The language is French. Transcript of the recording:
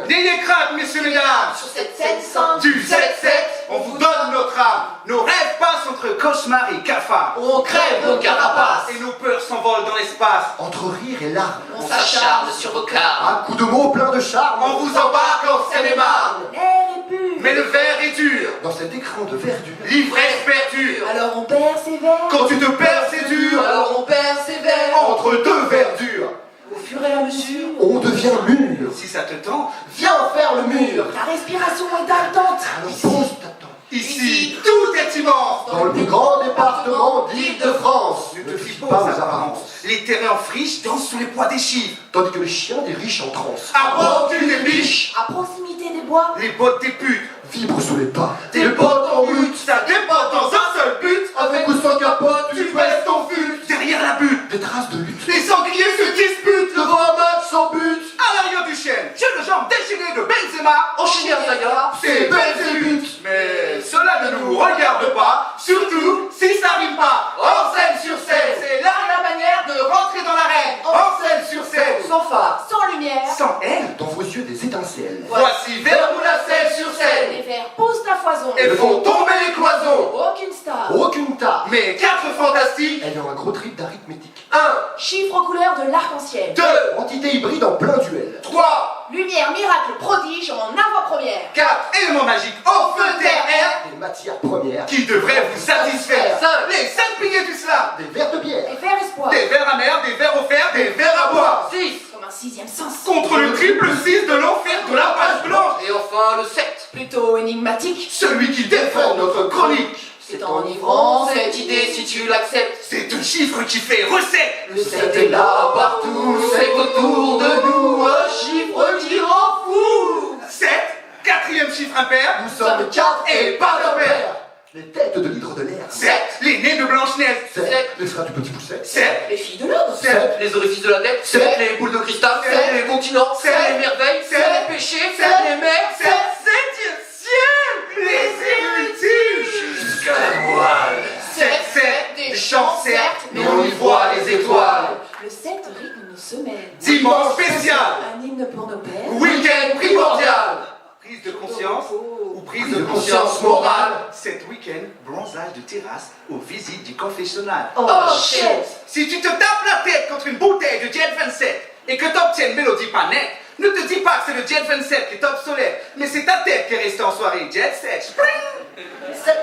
N'ayez crainte, messieurs, mesdames. Sur cette scène sans Du 7-7, on vous donne notre âme. Nos rêves passent entre cauchemar et cafard. On crève nos carapaces. Et nos peurs s'envolent dans l'espace. Entre rire et larmes, On s'acharne sur vos carnes. un coup de mots plein de charme. On vous embarque en Seine-et-Marne. L'air est pur. Mais le verre est dur. Dans cet écran de verdure, L'ivresse perdure. Alors on perd ses verres. Quand tu te perds, c'est dur. Alors on perd ses verres. Entre deux verdures. Au fur et à mesure, on devient mûr. Si ça te tente, Viens faire le mur. ta respiration est haletante. Alors pose ta tente. ici, tout est immense. Dans le plus grand département d'Île-de-France. Ne te fie pas aux apparences. Les terrains en friche dansent sous les poids des chiffres. Tandis que les chiens des riches en transe À bord tu des biches. À proximité des bois, Les bottes des putes. vibrent sous les pas. Tes potes en lutte. Ça dépend dans un seul but. Avec ou sans capote, Tu baisses ton fut. Derrière la butte. des traces de lutte. Les sangliers se disputent. Devant un match sans but. À l'arrière du chêne, jeu de jambes déchaînées de Benzema. enchaîné en Zaga, C'est Belzébuth. Mais cela ne nous regarde pas. Surtout si ça rime pas. En scène sur scène. C'est là la manière de rentrer dans l'arène. En scène sur scène. sans phare, sans lumière, Sans haine. Dans vos yeux des étincelles. Voici vers vous la scène sur scène. les vers poussent à foison. Et font tomber les cloisons. Aucune star, Aucune tare. Mais quatre fantastiques. Ayant un gros trip d'arithmétique. 1, chiffre aux couleurs de l'arc-en-ciel. 2, Entité hybride en plein duel. 3, Lumière, miracle, prodige en avant-première. 4 éléments magiques au feu terre air Des matières premières. qui devraient vous satisfaire. 5, les 5 piliers du slam. Des verres de bière. Et faire espoir. Des verres amers, des verres offerts, des verres à boire. 6, comme un sixième sens. Contre le triple 6 de l'enfer de la page blanche. Et enfin le 7. Plutôt énigmatique. Celui qui défend notre chronique. C'est enivrant, Cette idée, si tu l'acceptes, C'est un chiffre qui fait recette. le 7 est là partout, c'est autour de nous, un chiffre qui rend fou. 7, quatrième chiffre impair. Nous sommes 4 et pas de pair. Les têtes de l'hydre de l'air. 7, les nez de Blanche-Neige. 7. Les frères du petit pousset. 7, Les filles de l'ordre. 7, Les orifices de la tête, Sept. les boules de cristal, Sept. les continents, Sept. les merveilles, Sept. les péchés, Sept. les mers, 7, 7e ciel. Les inutiles. jusqu'à la voile. 7, 7, des chants certes, mais on y voit les étoiles. Le 7 rythme nos semaines. Dimanche spécial. Un hymne pour nos pères. Week-end primordial. Prise de conscience ou prise de conscience morale. Cet week-end, bronzage de terrasse aux visites du confessionnal. Oh, shit. Si tu te tapes la tête contre une bouteille de Jet 27 et que t'obtiens une mélodie pas nette, ne te dis pas que c'est le Jet 27 qui est obsolète, mais c'est ta tête qui est restée en soirée. Jet set, spring. 7